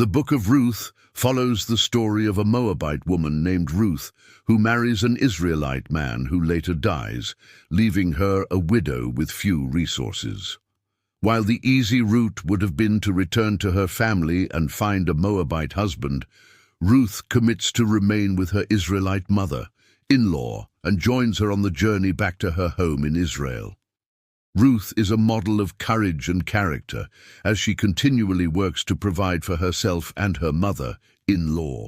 The book of Ruth follows the story of a Moabite woman named Ruth who marries an Israelite man who later dies, leaving her a widow with few resources. While the easy route would have been to return to her family and find a Moabite husband, Ruth commits to remain with her Israelite mother-in-law and joins her on the journey back to her home in Israel. Ruth is a model of courage and character as she continually works to provide for herself and her mother-in-law.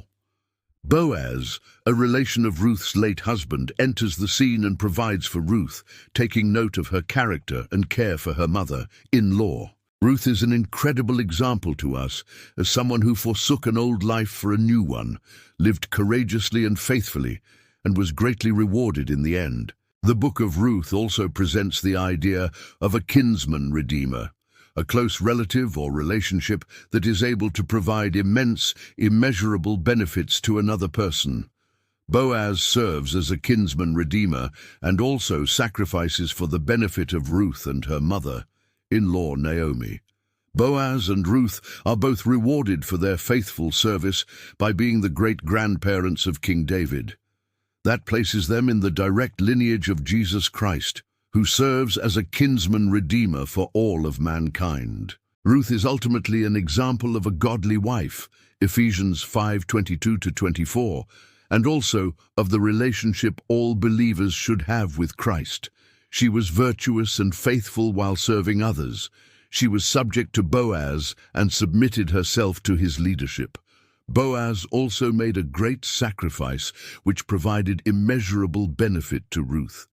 Boaz, a relation of Ruth's late husband, enters the scene and provides for Ruth, taking note of her character and care for her mother-in-law. Ruth is an incredible example to us as someone who forsook an old life for a new one, lived courageously and faithfully, and was greatly rewarded in the end. The book of Ruth also presents the idea of a kinsman redeemer, a close relative or relationship that is able to provide immense, immeasurable benefits to another person. Boaz serves as a kinsman redeemer and also sacrifices for the benefit of Ruth and her mother-in-law Naomi. Boaz and Ruth are both rewarded for their faithful service by being the great-grandparents of King David. That places them in the direct lineage of Jesus Christ, who serves as a kinsman redeemer for all of mankind. Ruth is ultimately an example of a godly wife, Ephesians 5:22-24, and also of the relationship all believers should have with Christ. She was virtuous and faithful while serving others. She was subject to Boaz and submitted herself to his leadership. Boaz also made a great sacrifice which provided immeasurable benefit to Ruth.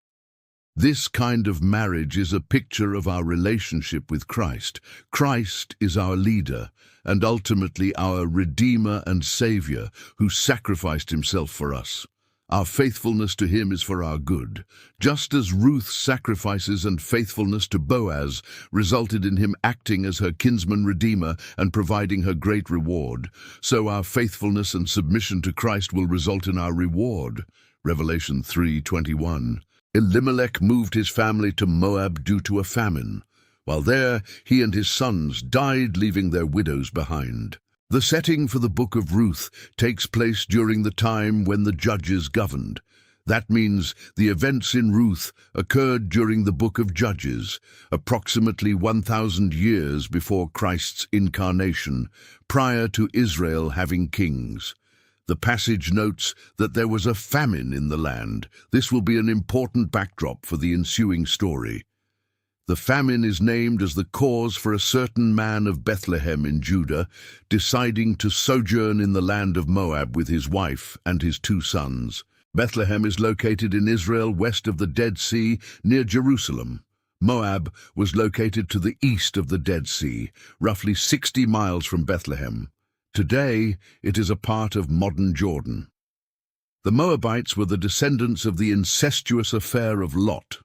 This kind of marriage is a picture of our relationship with Christ. Christ is our leader and ultimately our Redeemer and Savior who sacrificed himself for us. Our faithfulness to him is for our good. Just as Ruth's sacrifices and faithfulness to Boaz resulted in him acting as her kinsman redeemer and providing her great reward, so our faithfulness and submission to Christ will result in our reward. Revelation 3:21. Elimelech moved his family to Moab due to a famine. While there, he and his sons died, leaving their widows behind. The setting for the book of Ruth takes place during the time when the judges governed. That means the events in Ruth occurred during the book of Judges, approximately 1,000 years before Christ's incarnation, prior to Israel having kings. The passage notes that there was a famine in the land. This will be an important backdrop for the ensuing story. The famine is named as the cause for a certain man of Bethlehem in Judah deciding to sojourn in the land of Moab with his wife and his 2 sons. Bethlehem is located in Israel west of the Dead Sea near Jerusalem. Moab was located to the east of the Dead Sea, roughly 60 miles from Bethlehem. Today, it is a part of modern Jordan. The Moabites were the descendants of the incestuous affair of Lot.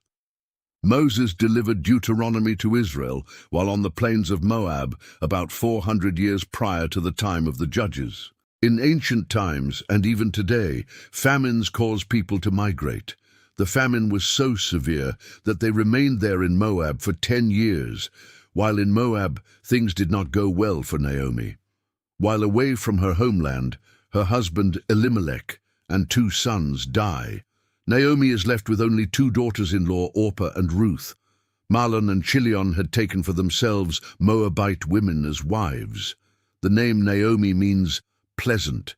Moses delivered Deuteronomy to Israel while on the plains of Moab about 400 years prior to the time of the Judges. In ancient times, and even today, famines cause people to migrate. The famine was so severe that they remained there in Moab for 10 years. While in Moab, things did not go well for Naomi. While away from her homeland, her husband Elimelech and 2 sons die. Naomi is left with only 2 daughters-in-law, Orpah and Ruth. Mahlon and Chilion had taken for themselves Moabite women as wives. The name Naomi means pleasant.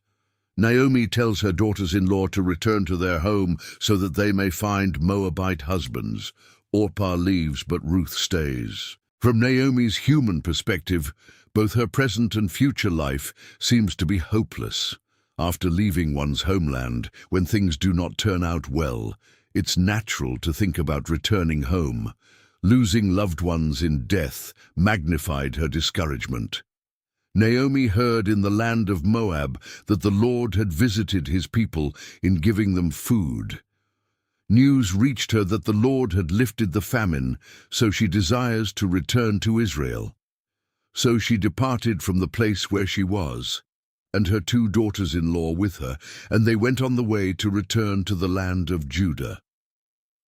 Naomi tells her daughters-in-law to return to their home so that they may find Moabite husbands. Orpah leaves, but Ruth stays. From Naomi's human perspective, both her present and future life seems to be hopeless. After leaving one's homeland, when things do not turn out well, it's natural to think about returning home. Losing loved ones in death magnified her discouragement. Naomi heard in the land of Moab that the Lord had visited his people in giving them food. News reached her that the Lord had lifted the famine, so she desires to return to Israel. So she departed from the place where she was, and her 2 daughters-in-law with her, and they went on the way to return to the land of Judah.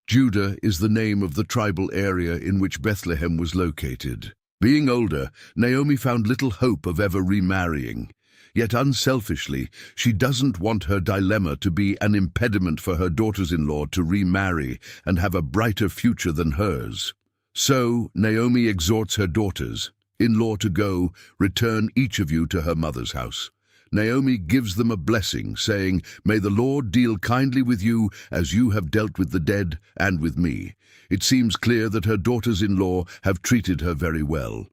Judah is the name of the tribal area in which Bethlehem was located. Being older, Naomi found little hope of ever remarrying. Yet unselfishly, she doesn't want her dilemma to be an impediment for her daughters-in-law to remarry and have a brighter future than hers. So Naomi exhorts her daughters-in-law to go, return each of you to her mother's house. Naomi gives them a blessing, saying, "May the Lord deal kindly with you as you have dealt with the dead and with me." It seems clear that her daughters-in-law have treated her very well.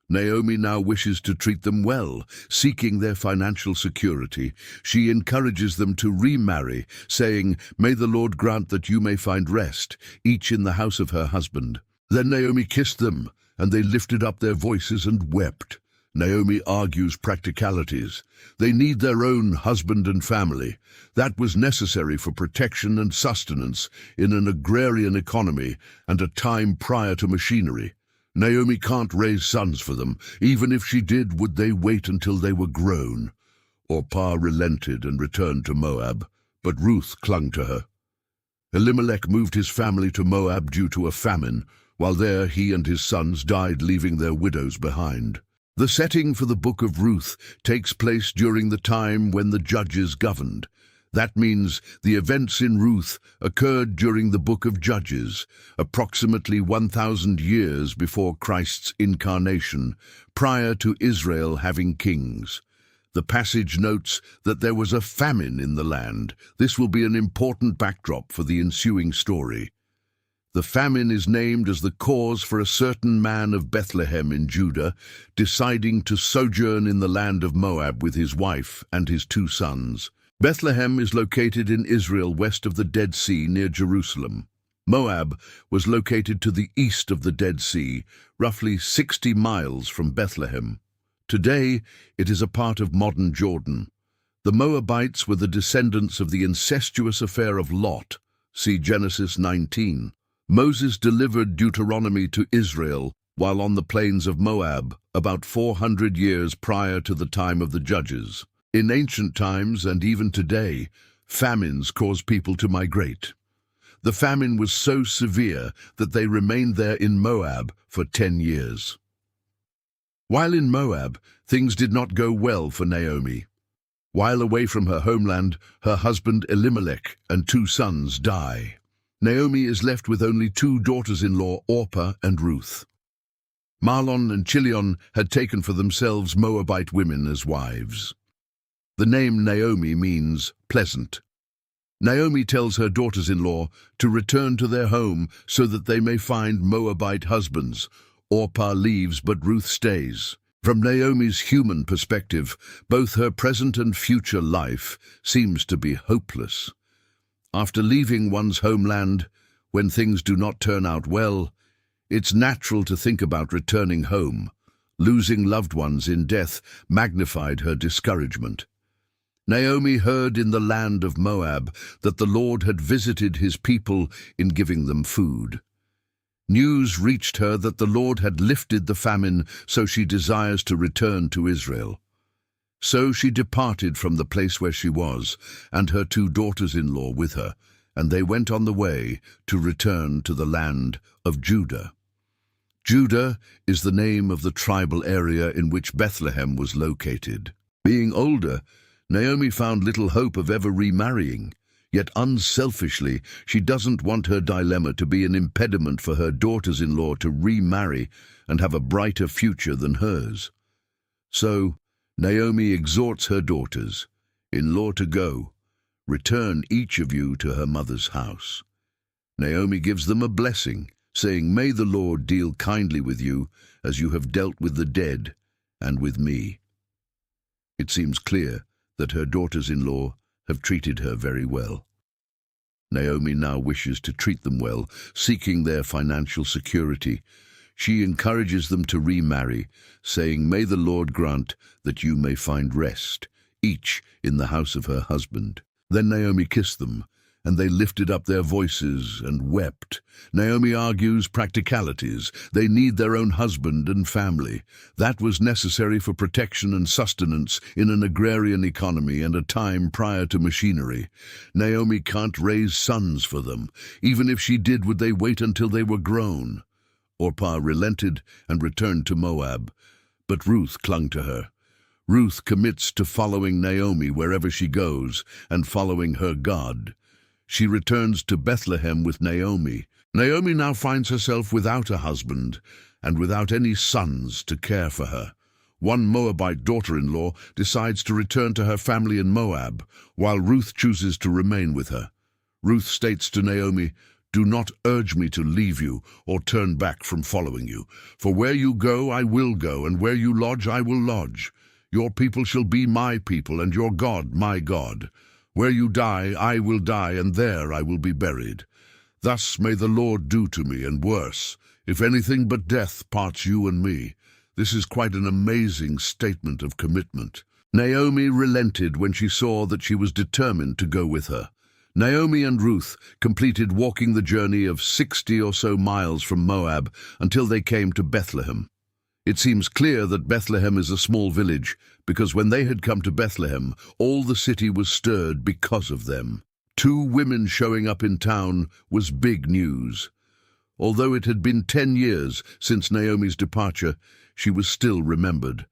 Naomi now wishes to treat them well, seeking their financial security. She encourages them to remarry, saying, "May the Lord grant that you may find rest, each in the house of her husband." Then Naomi kissed them, and they lifted up their voices and wept. Naomi argues practicalities. They need their own husband and family. That was necessary for protection and sustenance in an agrarian economy and a time prior to machinery. Naomi can't raise sons for them. Even if she did, would they wait until they were grown? Orpah relented and returned to Moab, but Ruth clung to her. Elimelech moved his family to Moab due to a famine. While there, he and his sons died, leaving their widows behind. The setting for the book of Ruth takes place during the time when the judges governed. That means the events in Ruth occurred during the book of Judges, approximately 1,000 years before Christ's incarnation, prior to Israel having kings. The passage notes that there was a famine in the land. This will be an important backdrop for the ensuing story. The famine is named as the cause for a certain man of Bethlehem in Judah deciding to sojourn in the land of Moab with his wife and his 2 sons. Bethlehem is located in Israel west of the Dead Sea near Jerusalem. Moab was located to the east of the Dead Sea, roughly 60 miles from Bethlehem. Today, it is a part of modern Jordan. The Moabites were the descendants of the incestuous affair of Lot. See Genesis 19. Moses delivered Deuteronomy to Israel while on the plains of Moab, about 400 years prior to the time of the Judges. In ancient times, and even today, famines cause people to migrate. The famine was so severe that they remained there in Moab for 10 years. While in Moab, things did not go well for Naomi. While away from her homeland, her husband Elimelech and 2 sons die. Naomi is left with only 2 daughters-in-law, Orpah and Ruth. Mahlon and Chilion had taken for themselves Moabite women as wives. The name Naomi means pleasant. Naomi tells her daughters-in-law to return to their home so that they may find Moabite husbands. Orpah leaves, but Ruth stays. From Naomi's human perspective, both her present and future life seems to be hopeless. After leaving one's homeland, when things do not turn out well, it's natural to think about returning home. Losing loved ones in death magnified her discouragement. Naomi heard in the land of Moab that the Lord had visited his people in giving them food. News reached her that the Lord had lifted the famine, so she desires to return to Israel. So she departed from the place where she was, and her 2 daughters-in-law with her, and they went on the way to return to the land of Judah. Judah is the name of the tribal area in which Bethlehem was located. Being older, Naomi found little hope of ever remarrying. Yet unselfishly, she doesn't want her dilemma to be an impediment for her daughters-in-law to remarry and have a brighter future than hers. So, Naomi exhorts her daughters-in-law to go, return each of you to her mother's house. Naomi gives them a blessing, saying, "May the Lord deal kindly with you as you have dealt with the dead and with me." It seems clear that her daughters-in-law have treated her very well. Naomi now wishes to treat them well, seeking their financial security. She encourages them to remarry, saying, "May the Lord grant that you may find rest, each in the house of her husband." Then Naomi kissed them, and they lifted up their voices and wept. Naomi argues practicalities. They need their own husband and family. That was necessary for protection and sustenance in an agrarian economy and a time prior to machinery. Naomi can't raise sons for them. Even if she did, would they wait until they were grown? Orpah relented and returned to Moab, but Ruth clung to her. Ruth commits to following Naomi wherever she goes and following her God. She returns to Bethlehem with Naomi. Naomi now finds herself without a husband and without any sons to care for her. One Moabite daughter-in-law decides to return to her family in Moab, while Ruth chooses to remain with her. Ruth states to Naomi, "Do not urge me to leave you or turn back from following you. For where you go, I will go, and where you lodge, I will lodge. Your people shall be my people, and your God my God. Where you die, I will die, and there I will be buried. Thus may the Lord do to me, and worse, if anything but death parts you and me." This is quite an amazing statement of commitment. Naomi relented when she saw that she was determined to go with her. Naomi and Ruth completed walking the journey of 60 or so miles from Moab until they came to Bethlehem. It seems clear that Bethlehem is a small village, because when they had come to Bethlehem, all the city was stirred because of them. 2 women showing up in town was big news. Although it had been 10 years since Naomi's departure, she was still remembered.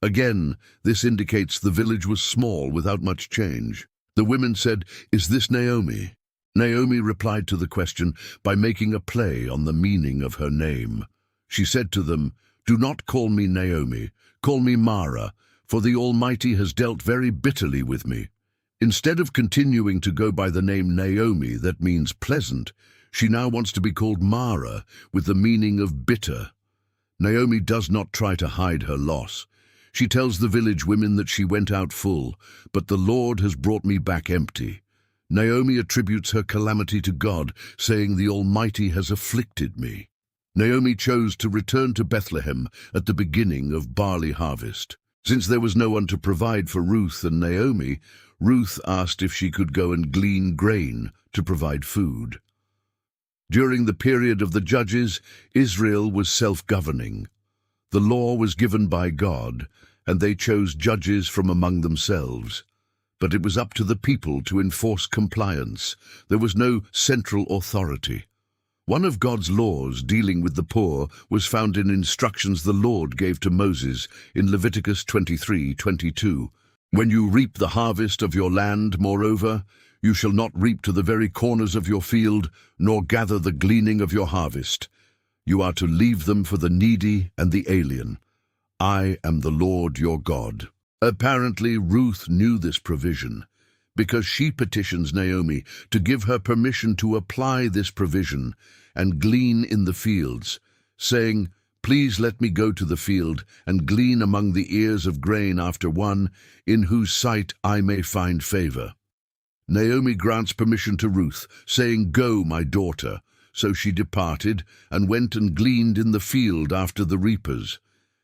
Again, this indicates the village was small without much change. The women said, "Is this Naomi?" Naomi replied to the question by making a play on the meaning of her name. She said to them, "Do not call me Naomi, call me Mara, for the Almighty has dealt very bitterly with me." Instead of continuing to go by the name Naomi, that means pleasant, she now wants to be called Mara, with the meaning of bitter. Naomi does not try to hide her loss. She tells the village women that she went out full, but the Lord has brought me back empty. Naomi attributes her calamity to God, saying the Almighty has afflicted me. Naomi chose to return to Bethlehem at the beginning of barley harvest. Since there was no one to provide for Ruth and Naomi, Ruth asked if she could go and glean grain to provide food. During the period of the Judges, Israel was self-governing. The law was given by God, and they chose judges from among themselves. But it was up to the people to enforce compliance. There was no central authority. One of God's laws dealing with the poor was found in instructions the Lord gave to Moses in Leviticus 23:22. "When you reap the harvest of your land, moreover, you shall not reap to the very corners of your field, nor gather the gleaning of your harvest. You are to leave them for the needy and the alien. I am the Lord your God." Apparently, Ruth knew this provision, because she petitions Naomi to give her permission to apply this provision and glean in the fields, saying, "Please let me go to the field and glean among the ears of grain after one in whose sight I may find favor." Naomi grants permission to Ruth, saying, "Go, my daughter." So she departed and went and gleaned in the field after the reapers.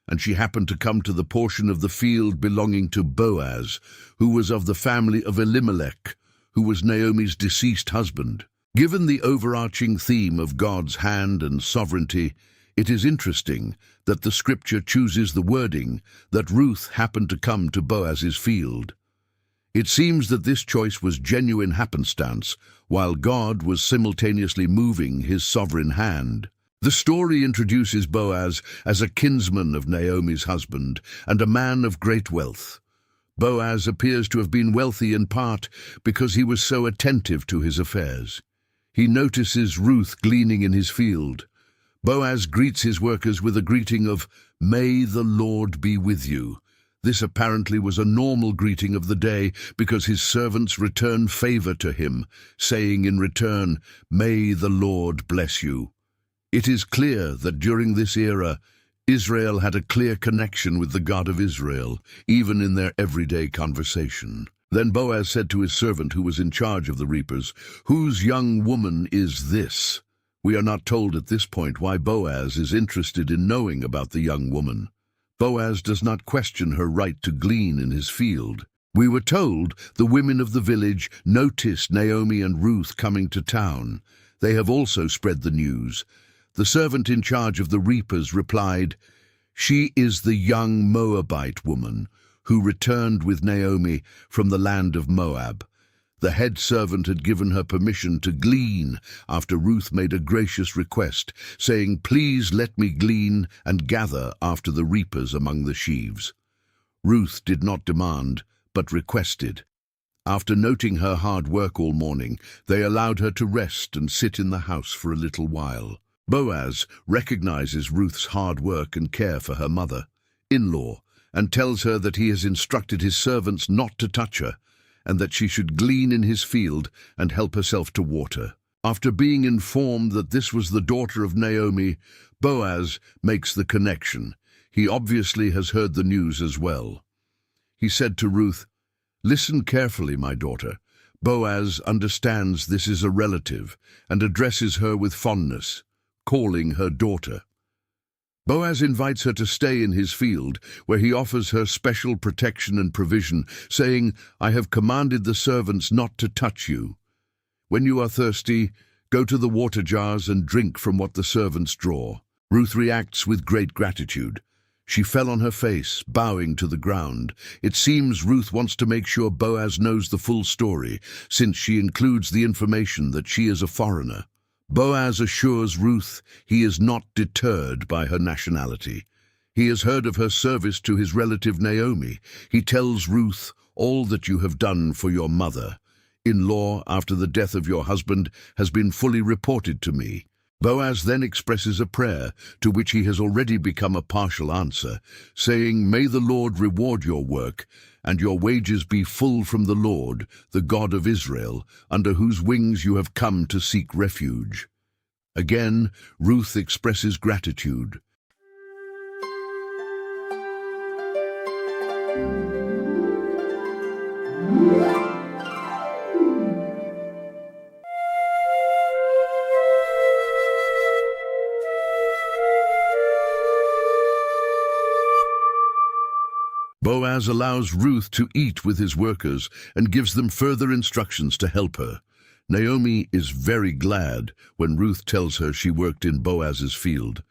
And she happened to come to the portion of the field belonging to Boaz, who was of the family of Elimelech, who was Naomi's deceased husband. Given the overarching theme of God's hand and sovereignty, it is interesting that the scripture chooses the wording that Ruth happened to come to Boaz's field. It seems that this choice was genuine happenstance, while God was simultaneously moving his sovereign hand. The story introduces Boaz as a kinsman of Naomi's husband and a man of great wealth. Boaz appears to have been wealthy in part because he was so attentive to his affairs. He notices Ruth gleaning in his field. Boaz greets his workers with a greeting of, "May the Lord be with you." This apparently was a normal greeting of the day because his servants return favor to him, saying in return, "May the Lord bless you." It is clear that during this era, Israel had a clear connection with the God of Israel, even in their everyday conversation. Then Boaz said to his servant who was in charge of the reapers, "Whose young woman is this?" We are not told at this point why Boaz is interested in knowing about the young woman. Boaz does not question her right to glean in his field. We were told the women of the village noticed Naomi and Ruth coming to town. They have also spread the news. The servant in charge of the reapers replied, "She is the young Moabite woman who returned with Naomi from the land of Moab." The head servant had given her permission to glean after Ruth made a gracious request, saying, "Please let me glean and gather after the reapers among the sheaves." Ruth did not demand, but requested. After noting her hard work all morning, they allowed her to rest and sit in the house for a little while. Boaz recognizes Ruth's hard work and care for her mother-in-law, and tells her that he has instructed his servants not to touch her, and that she should glean in his field and help herself to water. After being informed that this was the daughter of Naomi, Boaz makes the connection. He obviously has heard the news as well. He said to Ruth, "Listen carefully, my daughter." Boaz understands this is a relative and addresses her with fondness, calling her daughter. Boaz invites her to stay in his field, where he offers her special protection and provision, saying, "I have commanded the servants not to touch you. When you are thirsty, go to the water jars and drink from what the servants draw." Ruth reacts with great gratitude. She fell on her face, bowing to the ground. It seems Ruth wants to make sure Boaz knows the full story, since she includes the information that she is a foreigner. Boaz assures Ruth he is not deterred by her nationality. He has heard of her service to his relative Naomi. He tells Ruth, "All that you have done for your mother-in-law after the death of your husband has been fully reported to me." Boaz then expresses a prayer, to which he has already become a partial answer, saying, "May the Lord reward your work, and your wages be full from the Lord, the God of Israel, under whose wings you have come to seek refuge." Again, Ruth expresses gratitude. Boaz allows Ruth to eat with his workers and gives them further instructions to help her. Naomi is very glad when Ruth tells her she worked in Boaz's field.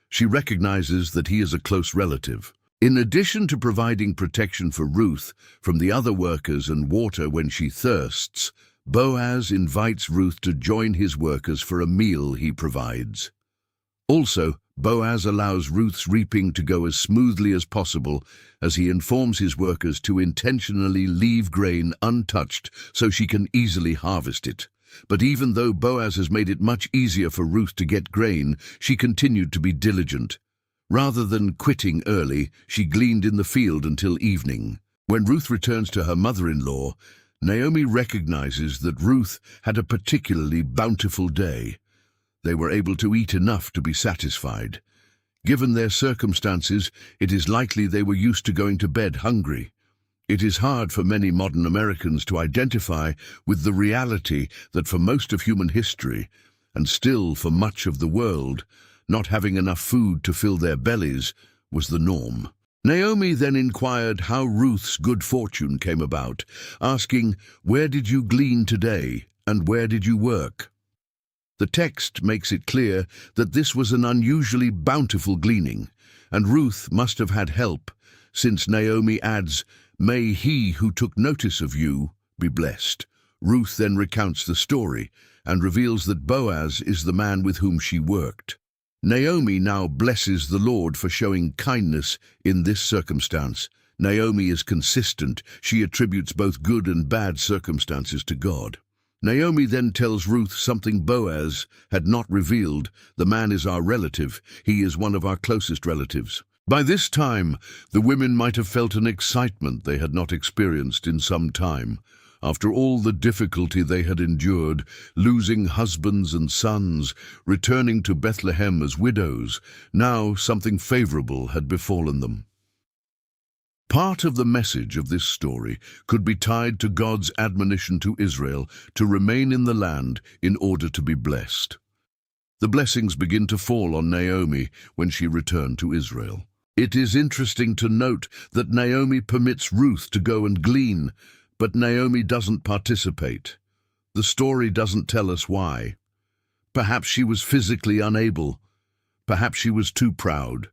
She recognizes that he is a close relative. In addition to providing protection for Ruth from the other workers and water when she thirsts, Boaz invites Ruth to join his workers for a meal he provides. Also, Boaz allows Ruth's reaping to go as smoothly as possible, as he informs his workers to intentionally leave grain untouched so she can easily harvest it. But even though Boaz has made it much easier for Ruth to get grain, she continued to be diligent. Rather than quitting early, she gleaned in the field until evening. When Ruth returns to her mother-in-law, Naomi recognizes that Ruth had a particularly bountiful day. They were able to eat enough to be satisfied. Given their circumstances, it is likely they were used to going to bed hungry. It is hard for many modern Americans to identify with the reality that for most of human history, and still for much of the world, not having enough food to fill their bellies was the norm. Naomi then inquired how Ruth's good fortune came about, asking, "Where did you glean today, and where did you work?" The text makes it clear that this was an unusually bountiful gleaning, and Ruth must have had help, since Naomi adds, "May he who took notice of you be blessed." Ruth then recounts the story and reveals that Boaz is the man with whom she worked. Naomi now blesses the Lord for showing kindness in this circumstance. Naomi is consistent. She attributes both good and bad circumstances to God. Naomi then tells Ruth something Boaz had not revealed. "The man is our relative. He is one of our closest relatives." By this time, the women might have felt an excitement they had not experienced in some time. After all the difficulty they had endured, losing husbands and sons, returning to Bethlehem as widows, now something favorable had befallen them. Part of the message of this story could be tied to God's admonition to Israel to remain in the land in order to be blessed. The blessings begin to fall on Naomi when she returned to Israel. It is interesting to note that Naomi permits Ruth to go and glean, but Naomi doesn't participate. The story doesn't tell us why. Perhaps she was physically unable. Perhaps she was too proud.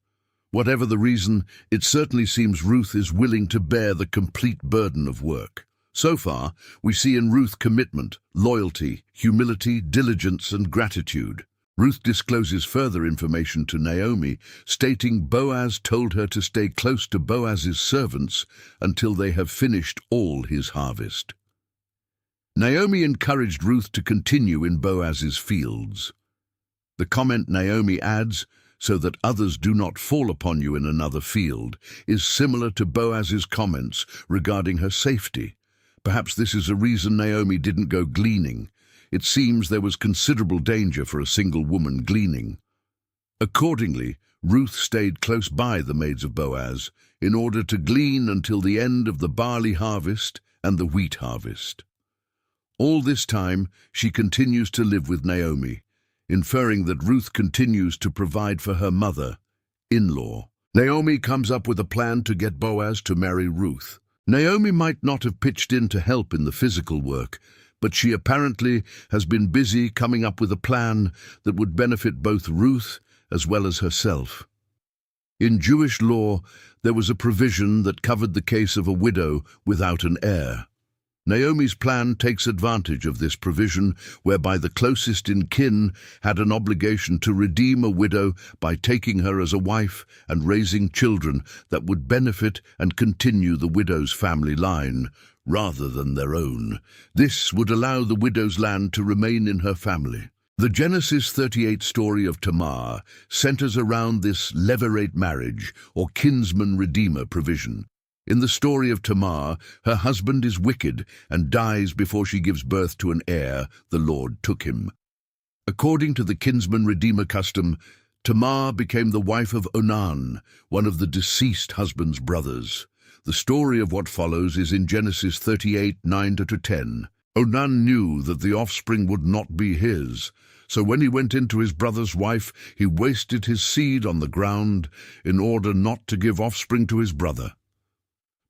Whatever the reason, it certainly seems Ruth is willing to bear the complete burden of work. So far, we see in Ruth commitment, loyalty, humility, diligence, and gratitude. Ruth discloses further information to Naomi, stating Boaz told her to stay close to Boaz's servants until they have finished all his harvest. Naomi encouraged Ruth to continue in Boaz's fields. The comment Naomi adds, "so that others do not fall upon you in another field," is similar to Boaz's comments regarding her safety. Perhaps this is a reason Naomi didn't go gleaning. It seems there was considerable danger for a single woman gleaning. Accordingly, Ruth stayed close by the maids of Boaz in order to glean until the end of the barley harvest and the wheat harvest. All this time, she continues to live with Naomi, inferring that Ruth continues to provide for her mother-in-law. Naomi comes up with a plan to get Boaz to marry Ruth. Naomi might not have pitched in to help in the physical work, but she apparently has been busy coming up with a plan that would benefit both Ruth as well as herself. In Jewish law, there was a provision that covered the case of a widow without an heir. Naomi's plan takes advantage of this provision, whereby the closest in kin had an obligation to redeem a widow by taking her as a wife and raising children that would benefit and continue the widow's family line, rather than their own. This would allow the widow's land to remain in her family. The Genesis 38 story of Tamar centers around this levirate marriage, or kinsman-redeemer provision. In the story of Tamar, her husband is wicked and dies before she gives birth to an heir. The Lord took him. According to the kinsman-redeemer custom, Tamar became the wife of Onan, one of the deceased husband's brothers. The story of what follows is in Genesis 38, 9-10. Onan knew that the offspring would not be his, so when he went into his brother's wife, he wasted his seed on the ground in order not to give offspring to his brother.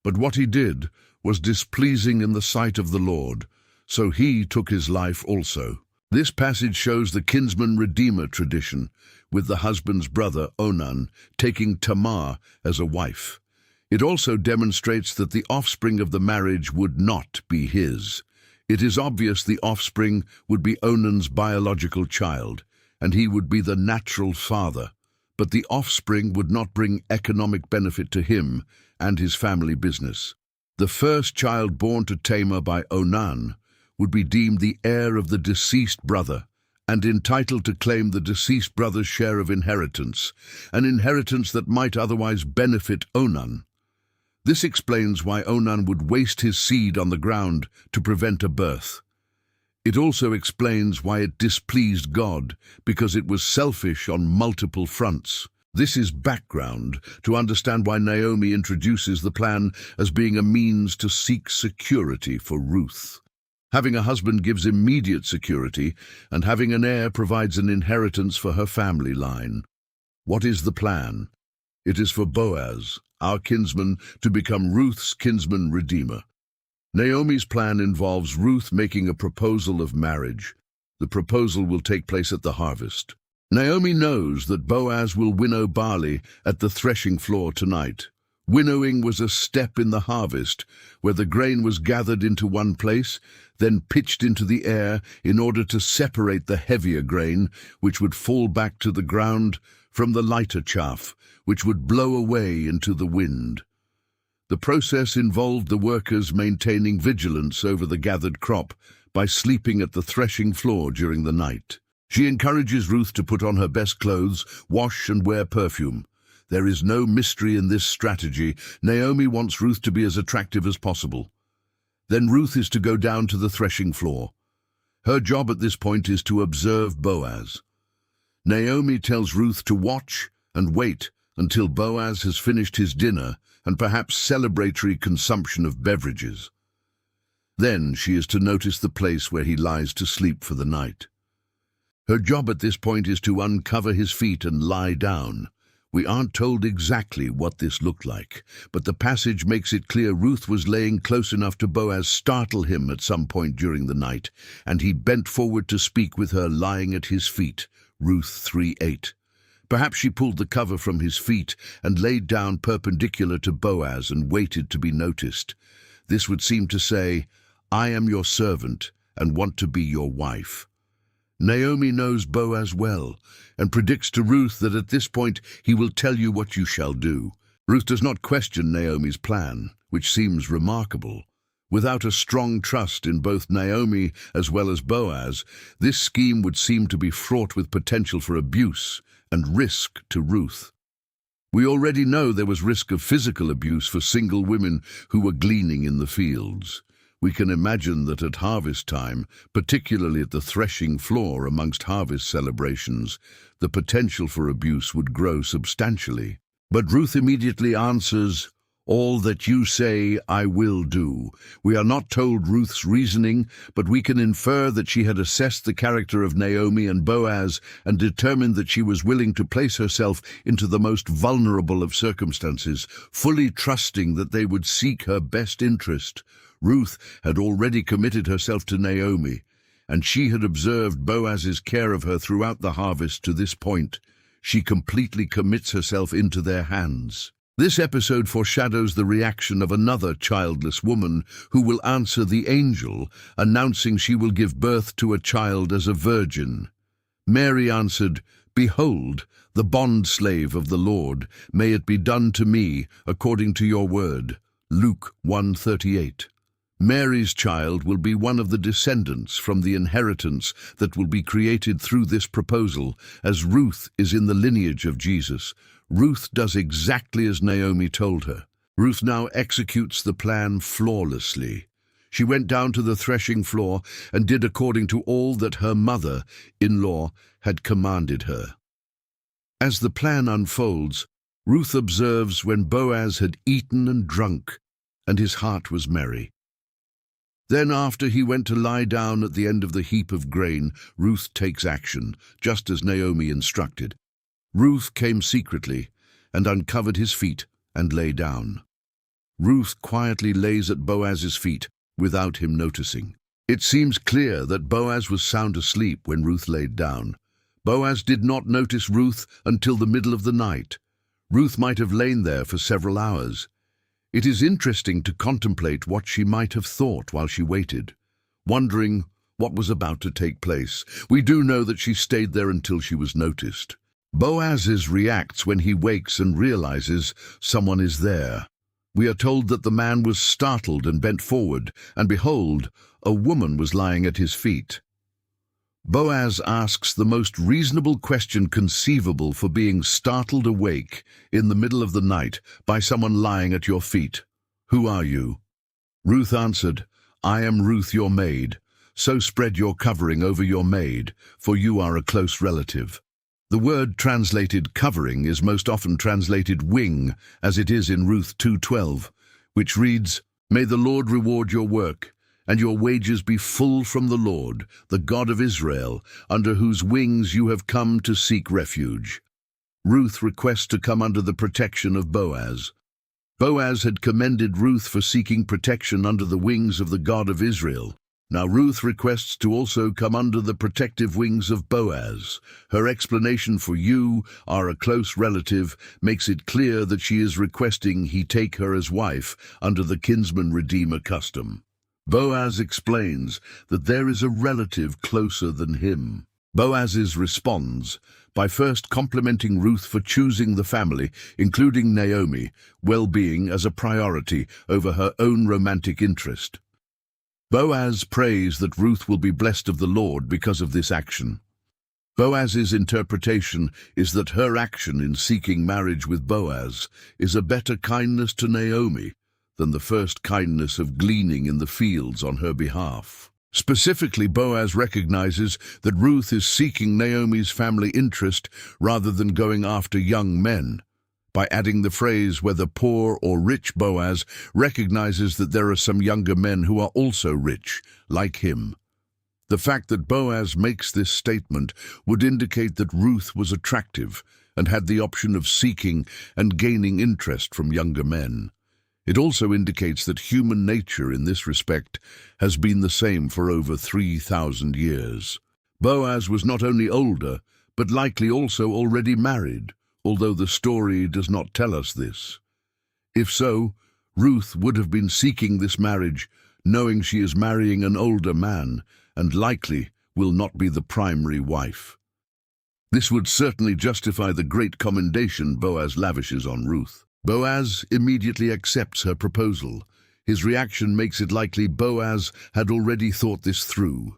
But what he did was displeasing in the sight of the Lord, so he took his life also. This passage shows the kinsman-redeemer tradition, with the husband's brother, Onan, taking Tamar as a wife. It also demonstrates that the offspring of the marriage would not be his. It is obvious the offspring would be Onan's biological child, and he would be the natural father, but the offspring would not bring economic benefit to him and his family business. The first child born to Tamar by Onan would be deemed the heir of the deceased brother and entitled to claim the deceased brother's share of inheritance, an inheritance that might otherwise benefit Onan. This explains why Onan would waste his seed on the ground to prevent a birth. It also explains why it displeased God, because it was selfish on multiple fronts. This is background to understand why Naomi introduces the plan as being a means to seek security for Ruth. Having a husband gives immediate security, and having an heir provides an inheritance for her family line. What is the plan? It is for Boaz, our kinsman, to become Ruth's kinsman-redeemer. Naomi's plan involves Ruth making a proposal of marriage. The proposal will take place at the harvest. Naomi knows that Boaz will winnow barley at the threshing floor tonight. Winnowing was a step in the harvest, where the grain was gathered into one place, then pitched into the air in order to separate the heavier grain, which would fall back to the ground, from the lighter chaff, which would blow away into the wind. The process involved the workers maintaining vigilance over the gathered crop by sleeping at the threshing floor during the night. She encourages Ruth to put on her best clothes, wash and wear perfume. There is no mystery in this strategy. Naomi wants Ruth to be as attractive as possible. Then Ruth is to go down to the threshing floor. Her job at this point is to observe Boaz. Naomi tells Ruth to watch and wait until Boaz has finished his dinner and perhaps celebratory consumption of beverages. Then she is to notice the place where he lies to sleep for the night. Her job at this point is to uncover his feet and lie down. We aren't told exactly what this looked like, but the passage makes it clear Ruth was laying close enough to Boaz startle him at some point during the night, and he bent forward to speak with her lying at his feet. Ruth 3:8. Perhaps she pulled the cover from his feet and laid down perpendicular to Boaz and waited to be noticed. This would seem to say, "I am your servant and want to be your wife." Naomi knows Boaz well and predicts to Ruth that at this point he will tell you what you shall do. Ruth does not question Naomi's plan, which seems remarkable. Without a strong trust in both Naomi as well as Boaz, this scheme would seem to be fraught with potential for abuse and risk to Ruth. We already know there was risk of physical abuse for single women who were gleaning in the fields. We can imagine that at harvest time, particularly at the threshing floor amongst harvest celebrations, the potential for abuse would grow substantially. But Ruth immediately answers, "All that you say, I will do." We are not told Ruth's reasoning, but we can infer that she had assessed the character of Naomi and Boaz and determined that she was willing to place herself into the most vulnerable of circumstances, fully trusting that they would seek her best interest. Ruth had already committed herself to Naomi, and she had observed Boaz's care of her throughout the harvest to this point. She completely commits herself into their hands. This episode foreshadows the reaction of another childless woman who will answer the angel, announcing she will give birth to a child as a virgin. Mary answered, "Behold, the bond-slave of the Lord, may it be done to me according to your word." Luke 1:38. Mary's child will be one of the descendants from the inheritance that will be created through this proposal, as Ruth is in the lineage of Jesus. Ruth does exactly as Naomi told her. Ruth now executes the plan flawlessly. She went down to the threshing floor and did according to all that her mother-in-law had commanded her. As the plan unfolds, Ruth observes when Boaz had eaten and drunk, and his heart was merry. Then after he went to lie down at the end of the heap of grain, Ruth takes action, just as Naomi instructed. Ruth came secretly and uncovered his feet and lay down. Ruth quietly lays at Boaz's feet without him noticing. It seems clear that Boaz was sound asleep when Ruth laid down. Boaz did not notice Ruth until the middle of the night. Ruth might have lain there for several hours. It is interesting to contemplate what she might have thought while she waited, wondering what was about to take place. We do know that she stayed there until she was noticed. Boaz reacts when he wakes and realizes someone is there. We are told that the man was startled and bent forward, and behold, a woman was lying at his feet. Boaz asks the most reasonable question conceivable for being startled awake in the middle of the night by someone lying at your feet. "Who are you?" Ruth answered, "I am Ruth your maid. So spread your covering over your maid, for you are a close relative." The word translated covering is most often translated wing, as it is in Ruth 2:12, which reads, "May the Lord reward your work, and your wages be full from the Lord, the God of Israel, under whose wings you have come to seek refuge." Ruth requests to come under the protection of Boaz. Boaz had commended Ruth for seeking protection under the wings of the God of Israel. Now Ruth requests to also come under the protective wings of Boaz. Her explanation for "you are a close relative" makes it clear that she is requesting he take her as wife under the kinsman-redeemer custom. Boaz explains that there is a relative closer than him. Boaz responds by first complimenting Ruth for choosing the family, including Naomi, well-being as a priority over her own romantic interest. Boaz prays that Ruth will be blessed of the Lord because of this action. Boaz's interpretation is that her action in seeking marriage with Boaz is a better kindness to Naomi than the first kindness of gleaning in the fields on her behalf. Specifically, Boaz recognizes that Ruth is seeking Naomi's family interest rather than going after young men. By adding the phrase "whether poor or rich," Boaz recognizes that there are some younger men who are also rich, like him. The fact that Boaz makes this statement would indicate that Ruth was attractive and had the option of seeking and gaining interest from younger men. It also indicates that human nature in this respect has been the same for over 3,000 years. Boaz was not only older, but likely also already married, although the story does not tell us this. If so, Ruth would have been seeking this marriage, knowing she is marrying an older man, and likely will not be the primary wife. This would certainly justify the great commendation Boaz lavishes on Ruth. Boaz immediately accepts her proposal. His reaction makes it likely Boaz had already thought this through.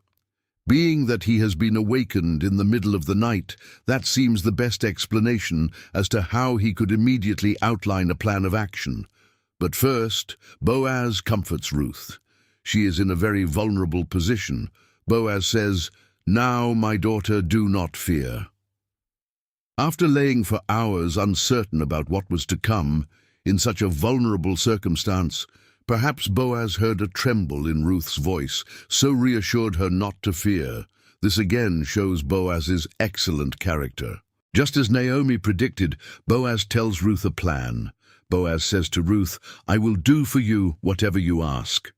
Being that he has been awakened in the middle of the night, that seems the best explanation as to how he could immediately outline a plan of action. But first, Boaz comforts Ruth. She is in a very vulnerable position. Boaz says, "Now, my daughter, do not fear." After laying for hours uncertain about what was to come, in such a vulnerable circumstance, perhaps Boaz heard a tremble in Ruth's voice, so reassured her not to fear. This again shows Boaz's excellent character. Just as Naomi predicted, Boaz tells Ruth a plan. Boaz says to Ruth, "I will do for you whatever you ask."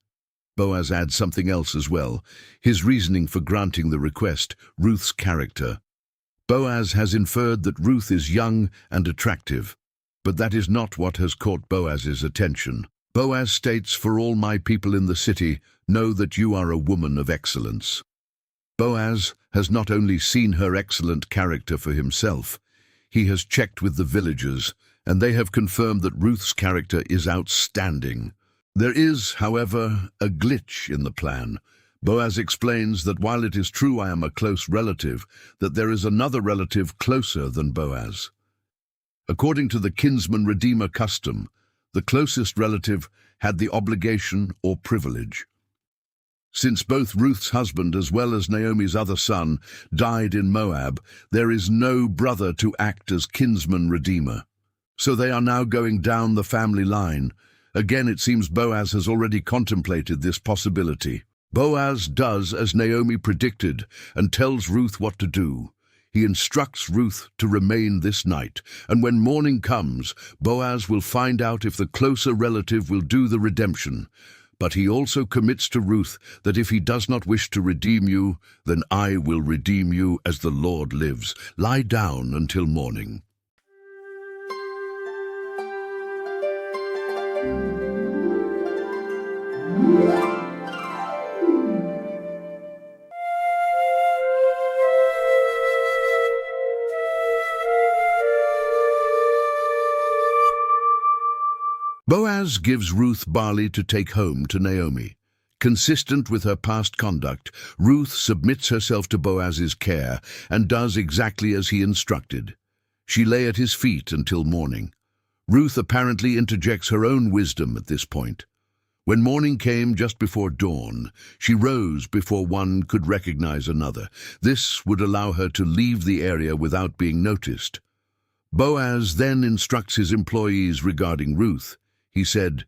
Boaz adds something else as well, his reasoning for granting the request, Ruth's character. Boaz has inferred that Ruth is young and attractive, but that is not what has caught Boaz's attention. Boaz states, "For all my people in the city, know that you are a woman of excellence." Boaz has not only seen her excellent character for himself, he has checked with the villagers, and they have confirmed that Ruth's character is outstanding. There is, however, a glitch in the plan. Boaz explains that while it is true I am a close relative, that there is another relative closer than Boaz. According to the kinsman-redeemer custom, the closest relative had the obligation or privilege. Since both Ruth's husband as well as Naomi's other son died in Moab, there is no brother to act as kinsman-redeemer. So they are now going down the family line. Again, it seems Boaz has already contemplated this possibility. Boaz does as Naomi predicted and tells Ruth what to do. He instructs Ruth to remain this night, and when morning comes, Boaz will find out if the closer relative will do the redemption. But he also commits to Ruth that if he does not wish to redeem you, then I will redeem you as the Lord lives. Lie down until morning. Boaz gives Ruth barley to take home to Naomi. Consistent with her past conduct, Ruth submits herself to Boaz's care and does exactly as he instructed. She lay at his feet until morning. Ruth apparently interjects her own wisdom at this point. When morning came just before dawn, she rose before one could recognize another. This would allow her to leave the area without being noticed. Boaz then instructs his employees regarding Ruth. He said,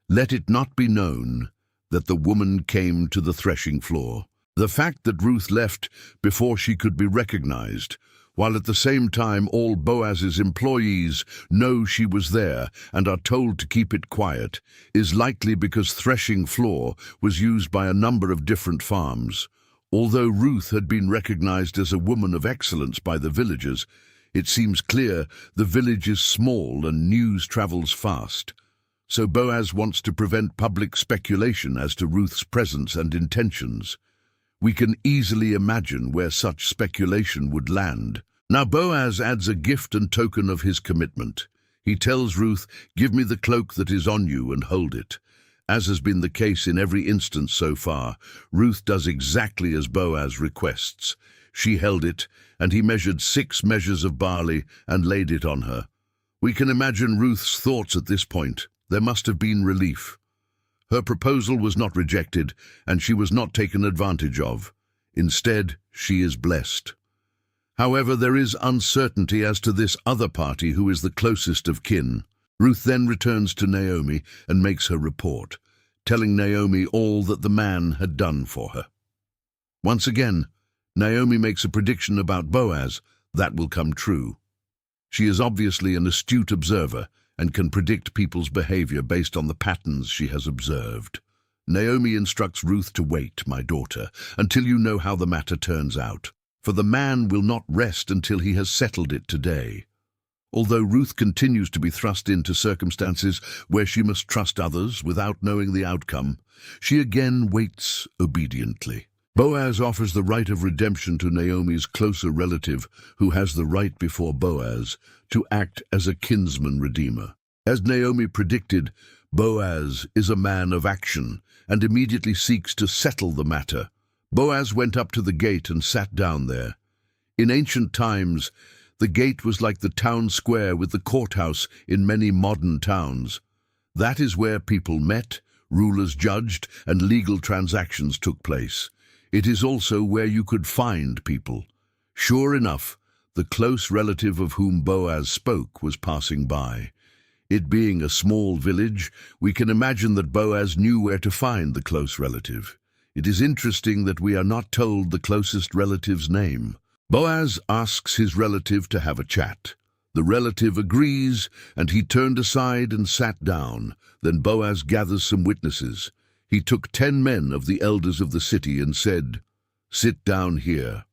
"Let it not be known that the woman came to the threshing floor." The fact that Ruth left before she could be recognized, while at the same time all Boaz's employees know she was there and are told to keep it quiet, is likely because threshing floor was used by a number of different farms. Although Ruth had been recognized as a woman of excellence by the villagers, it seems clear the village is small and news travels fast. So Boaz wants to prevent public speculation as to Ruth's presence and intentions. We can easily imagine where such speculation would land. Now Boaz adds a gift and token of his commitment. He tells Ruth, "Give me the cloak that is on you and hold it." As has been the case in every instance so far, Ruth does exactly as Boaz requests. She held it, and he measured 6 measures of barley and laid it on her. We can imagine Ruth's thoughts at this point. There must have been relief. Her proposal was not rejected, and she was not taken advantage of. Instead, she is blessed. However, there is uncertainty as to this other party who is the closest of kin. Ruth then returns to Naomi and makes her report, telling Naomi all that the man had done for her. Once again, Naomi makes a prediction about Boaz that will come true. She is obviously an astute observer and can predict people's behavior based on the patterns she has observed. Naomi instructs Ruth to wait, "My daughter, until you know how the matter turns out, for the man will not rest until he has settled it today." Although Ruth continues to be thrust into circumstances where she must trust others without knowing the outcome, she again waits obediently. Boaz offers the right of redemption to Naomi's closer relative, who has the right before Boaz to act as a kinsman redeemer. As Naomi predicted, Boaz is a man of action and immediately seeks to settle the matter. Boaz went up to the gate and sat down there. In ancient times, the gate was like the town square with the courthouse in many modern towns. That is where people met, rulers judged, and legal transactions took place. It is also where you could find people. Sure enough, the close relative of whom Boaz spoke was passing by. It being a small village, we can imagine that Boaz knew where to find the close relative. It is interesting that we are not told the closest relative's name. Boaz asks his relative to have a chat. The relative agrees, and he turned aside and sat down. Then Boaz gathers some witnesses. He took 10 men of the elders of the city and said, "Sit down here."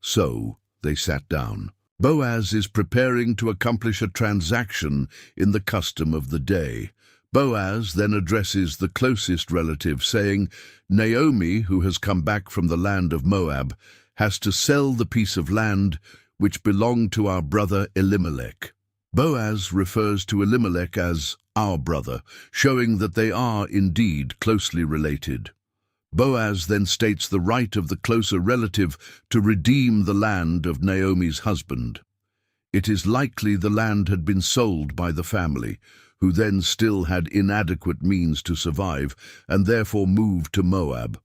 So they sat down. Boaz is preparing to accomplish a transaction in the custom of the day. Boaz then addresses the closest relative, saying, "Naomi, who has come back from the land of Moab, has to sell the piece of land which belonged to our brother Elimelech." Boaz refers to Elimelech as our brother, showing that they are indeed closely related. Boaz then states the right of the closer relative to redeem the land of Naomi's husband. It is likely the land had been sold by the family, who then still had inadequate means to survive, and therefore moved to Moab.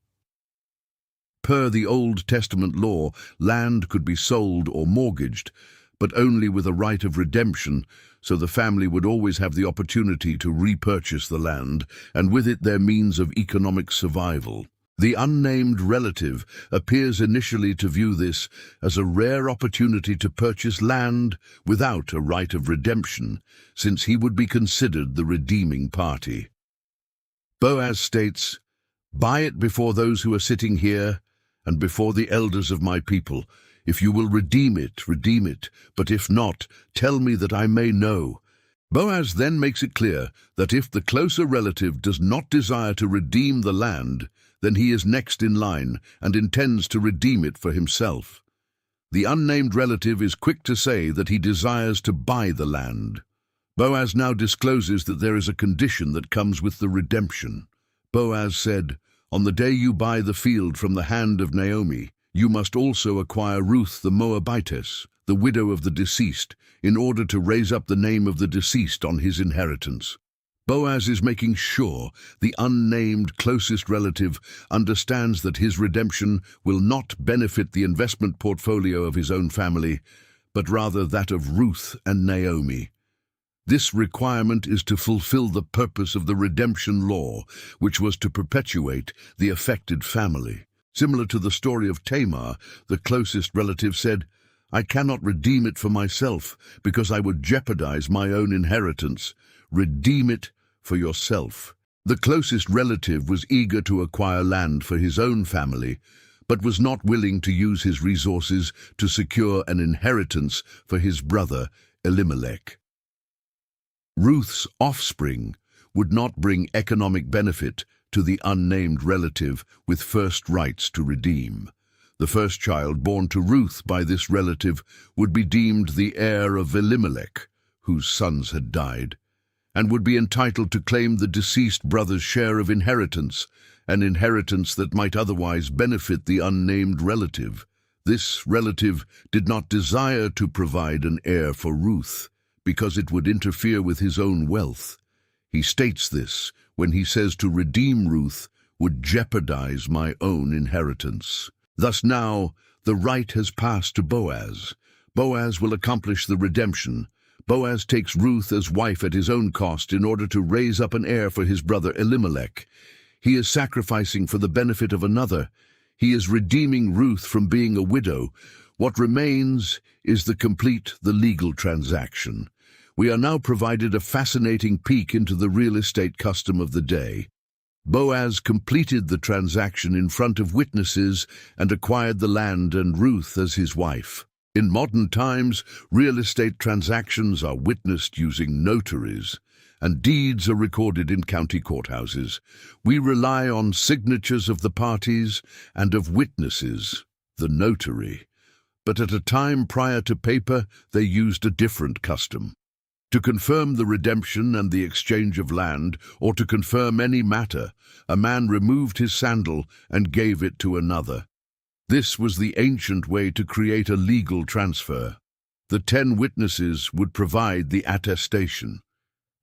Per the Old Testament law, land could be sold or mortgaged, but only with a right of redemption, so the family would always have the opportunity to repurchase the land, and with it their means of economic survival. The unnamed relative appears initially to view this as a rare opportunity to purchase land without a right of redemption, since he would be considered the redeeming party. Boaz states, "Buy it before those who are sitting here and before the elders of my people. If you will redeem it, but if not, tell me that I may know." Boaz then makes it clear that if the closer relative does not desire to redeem the land, then he is next in line and intends to redeem it for himself. The unnamed relative is quick to say that he desires to buy the land. Boaz now discloses that there is a condition that comes with the redemption. Boaz said, "On the day you buy the field from the hand of Naomi, you must also acquire Ruth the Moabitess, the widow of the deceased, in order to raise up the name of the deceased on his inheritance." Boaz is making sure the unnamed closest relative understands that his redemption will not benefit the investment portfolio of his own family, but rather that of Ruth and Naomi. This requirement is to fulfill the purpose of the redemption law, which was to perpetuate the affected family. Similar to the story of Tamar, the closest relative said, "I cannot redeem it for myself, because I would jeopardize my own inheritance. Redeem it for yourself." The closest relative was eager to acquire land for his own family, but was not willing to use his resources to secure an inheritance for his brother Elimelech. Ruth's offspring would not bring economic benefit to the unnamed relative with first rights to redeem. The first child born to Ruth by this relative would be deemed the heir of Elimelech, whose sons had died, and would be entitled to claim the deceased brother's share of inheritance, an inheritance that might otherwise benefit the unnamed relative. This relative did not desire to provide an heir for Ruth, because it would interfere with his own wealth. He states this when he says to redeem Ruth would jeopardize my own inheritance. Thus now the right has passed to Boaz. Boaz will accomplish the redemption. Boaz takes Ruth as wife at his own cost in order to raise up an heir for his brother Elimelech. He is sacrificing for the benefit of another. He is redeeming Ruth from being a widow. What remains is the legal transaction. We are now provided a fascinating peek into the real estate custom of the day. Boaz completed the transaction in front of witnesses and acquired the land and Ruth as his wife. In modern times, real estate transactions are witnessed using notaries, and deeds are recorded in county courthouses. We rely on signatures of the parties and of witnesses, the notary. But at a time prior to paper, they used a different custom. To confirm the redemption and the exchange of land, or to confirm any matter, a man removed his sandal and gave it to another. This was the ancient way to create a legal transfer. The 10 witnesses would provide the attestation.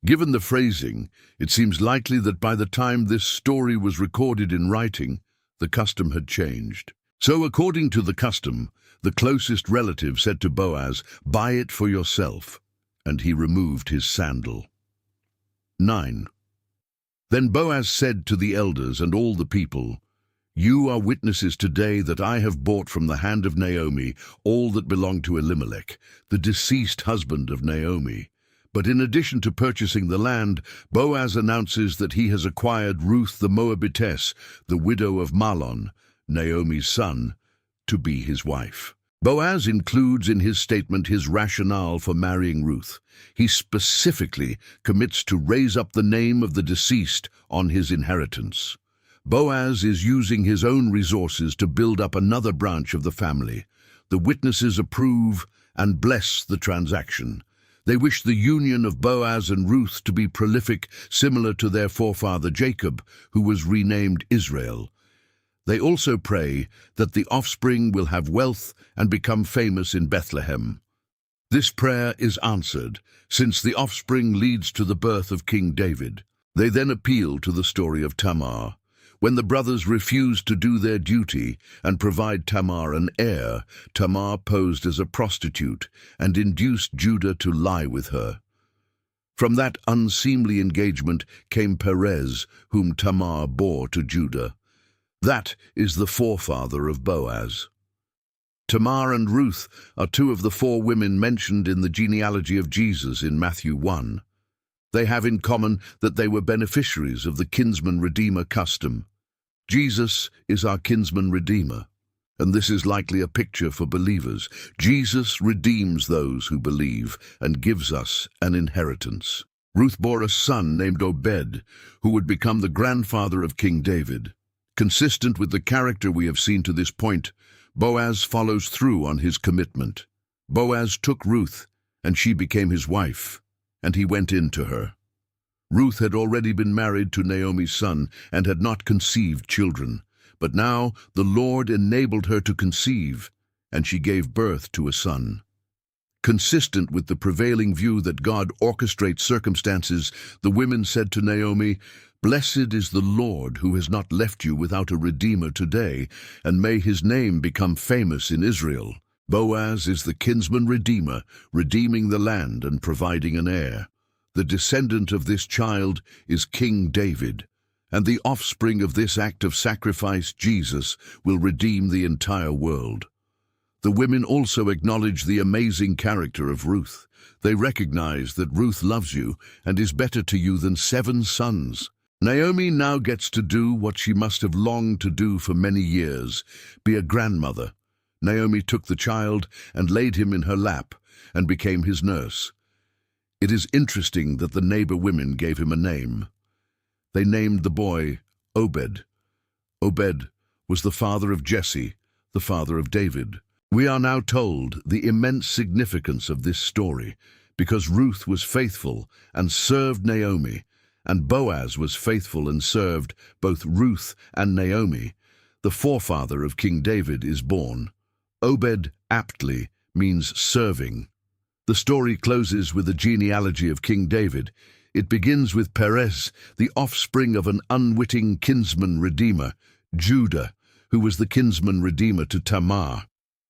Given the phrasing, it seems likely that by the time this story was recorded in writing, the custom had changed. So according to the custom, the closest relative said to Boaz, "Buy it for yourself," and he removed his sandal. 9. Then Boaz said to the elders and all the people, "You are witnesses today that I have bought from the hand of Naomi all that belonged to Elimelech, the deceased husband of Naomi. But in addition to purchasing the land, Boaz announces that he has acquired Ruth the Moabitess, the widow of Mahlon, Naomi's son, to be his wife." Boaz includes in his statement his rationale for marrying Ruth. He specifically commits to raise up the name of the deceased on his inheritance. Boaz is using his own resources to build up another branch of the family. The witnesses approve and bless the transaction. They wish the union of Boaz and Ruth to be prolific, similar to their forefather Jacob, who was renamed Israel. They also pray that the offspring will have wealth and become famous in Bethlehem. This prayer is answered, since the offspring leads to the birth of King David. They then appeal to the story of Tamar. When the brothers refused to do their duty and provide Tamar an heir, Tamar posed as a prostitute and induced Judah to lie with her. From that unseemly engagement came Perez, whom Tamar bore to Judah. That is the forefather of Boaz. Tamar and Ruth are 2 of the 4 women mentioned in the genealogy of Jesus in Matthew 1. They have in common that they were beneficiaries of the kinsman-redeemer custom. Jesus is our kinsman-redeemer, and this is likely a picture for believers. Jesus redeems those who believe and gives us an inheritance. Ruth bore a son named Obed, who would become the grandfather of King David. Consistent with the character we have seen to this point, Boaz follows through on his commitment. Boaz took Ruth, and she became his wife, and he went in to her. Ruth had already been married to Naomi's son and had not conceived children, but now the Lord enabled her to conceive, and she gave birth to a son. Consistent with the prevailing view that God orchestrates circumstances, the women said to Naomi, "Blessed is the Lord who has not left you without a redeemer today, and may his name become famous in Israel." Boaz is the kinsman redeemer, redeeming the land and providing an heir. The descendant of this child is King David, and the offspring of this act of sacrifice, Jesus, will redeem the entire world. The women also acknowledge the amazing character of Ruth. They recognize that Ruth loves you and is better to you than 7 sons. Naomi now gets to do what she must have longed to do for many years, be a grandmother. Naomi took the child and laid him in her lap and became his nurse. It is interesting that the neighbor women gave him a name. They named the boy Obed. Obed was the father of Jesse, the father of David. We are now told the immense significance of this story, because Ruth was faithful and served Naomi, and Boaz was faithful and served both Ruth and Naomi. The forefather of King David is born. Obed aptly means serving. The story closes with a genealogy of King David. It begins with Perez, the offspring of an unwitting kinsman-redeemer, Judah, who was the kinsman-redeemer to Tamar.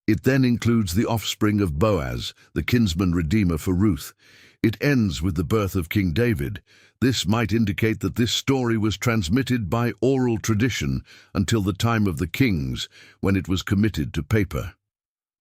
It then includes the offspring of Boaz, the kinsman-redeemer for Ruth. It ends with the birth of King David. This might indicate that this story was transmitted by oral tradition until the time of the kings, when it was committed to paper.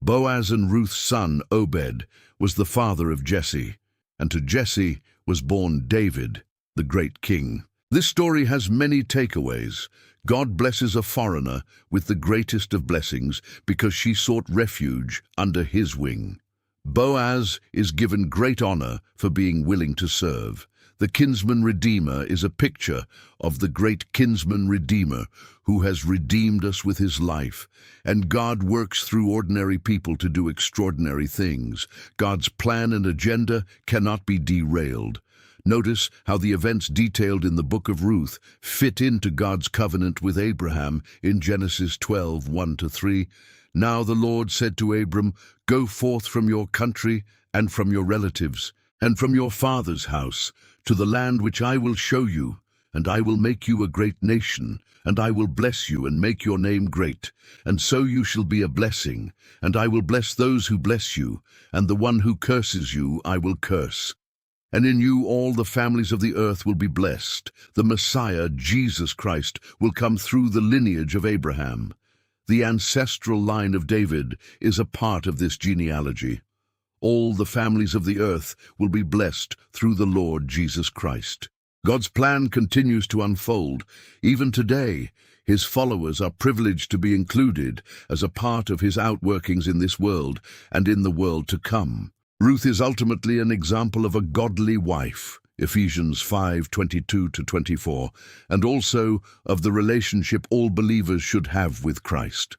Boaz and Ruth's son, Obed, was the father of Jesse, and to Jesse was born David, the great king. This story has many takeaways. God blesses a foreigner with the greatest of blessings because she sought refuge under his wing. Boaz is given great honor for being willing to serve. The kinsman redeemer is a picture of the great kinsman redeemer who has redeemed us with his life. And God works through ordinary people to do extraordinary things. God's plan and agenda cannot be derailed. Notice how the events detailed in the book of Ruth fit into God's covenant with Abraham in Genesis 12, 1-3. Now the Lord said to Abram, "Go forth from your country and from your relatives and from your father's house to the land which I will show you, and I will make you a great nation, and I will bless you and make your name great, and so you shall be a blessing, and I will bless those who bless you, and the one who curses you I will curse. And in you all the families of the earth will be blessed. The Messiah, Jesus Christ, will come through the lineage of Abraham. The ancestral line of David is a part of this genealogy. All the families of the earth will be blessed through the Lord Jesus Christ." God's plan continues to unfold. Even today, his followers are privileged to be included as a part of his outworkings in this world and in the world to come. Ruth is ultimately an example of a godly wife, Ephesians 5:22-24, and also of the relationship all believers should have with Christ.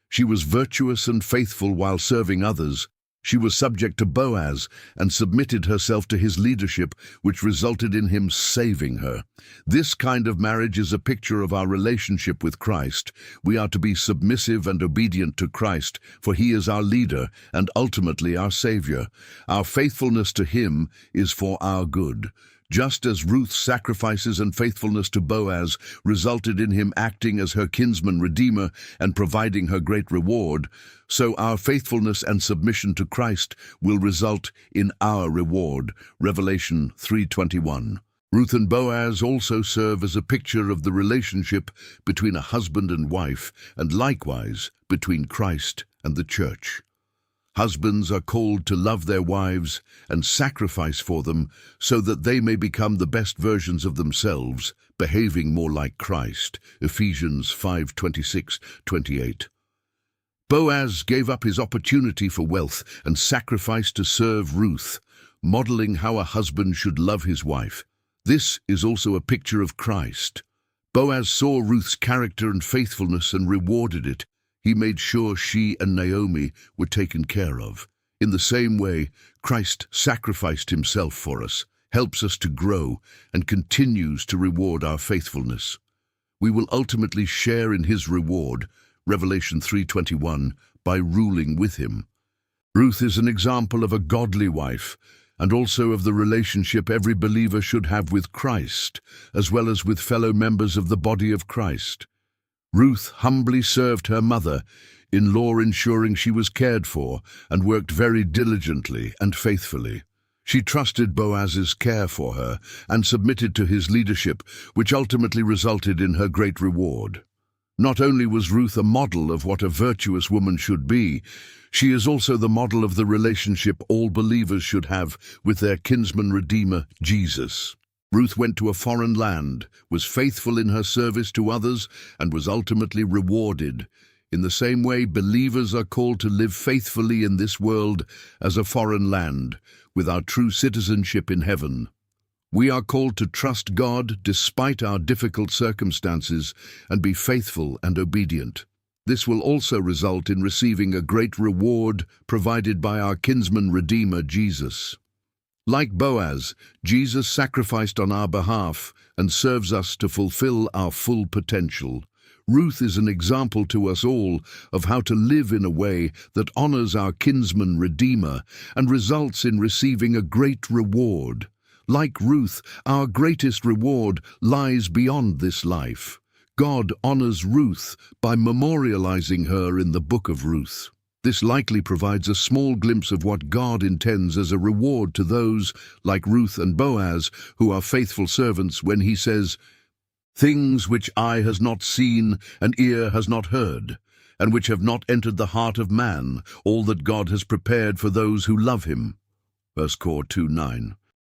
She was virtuous and faithful while serving others. She was subject to Boaz and submitted herself to his leadership, which resulted in him saving her. This kind of marriage is a picture of our relationship with Christ. We are to be submissive and obedient to Christ, for he is our leader and ultimately our Savior. Our faithfulness to him is for our good. Just as Ruth's sacrifices and faithfulness to Boaz resulted in him acting as her kinsman redeemer and providing her great reward, so our faithfulness and submission to Christ will result in our reward. Revelation 3:21. Ruth and Boaz also serve as a picture of the relationship between a husband and wife, and likewise between Christ and the church. Husbands are called to love their wives and sacrifice for them so that they may become the best versions of themselves, behaving more like Christ. Ephesians 5:26-28. Boaz gave up his opportunity for wealth and sacrificed to serve Ruth, modeling how a husband should love his wife. This is also a picture of Christ. Boaz saw Ruth's character and faithfulness and rewarded it. He made sure she and Naomi were taken care of. In the same way, Christ sacrificed himself for us, helps us to grow, and continues to reward our faithfulness. We will ultimately share in his reward, Revelation 3:21, by ruling with him. Ruth is an example of a godly wife, and also of the relationship every believer should have with Christ, as well as with fellow members of the body of Christ. Ruth humbly served her mother-in-law, ensuring she was cared for, and worked very diligently and faithfully. She trusted Boaz's care for her and submitted to his leadership, which ultimately resulted in her great reward. Not only was Ruth a model of what a virtuous woman should be, she is also the model of the relationship all believers should have with their kinsman redeemer, Jesus. Ruth went to a foreign land, was faithful in her service to others, and was ultimately rewarded. In the same way, believers are called to live faithfully in this world as a foreign land, with our true citizenship in heaven. We are called to trust God despite our difficult circumstances and be faithful and obedient. This will also result in receiving a great reward provided by our kinsman redeemer, Jesus. Like Boaz, Jesus sacrificed on our behalf and serves us to fulfill our full potential. Ruth is an example to us all of how to live in a way that honors our kinsman redeemer and results in receiving a great reward. Like Ruth, our greatest reward lies beyond this life. God honors Ruth by memorializing her in the book of Ruth. This likely provides a small glimpse of what God intends as a reward to those, like Ruth and Boaz, who are faithful servants when he says, "Things which eye has not seen and ear has not heard, and which have not entered the heart of man, all that God has prepared for those who love him." 1 Cor 2:9.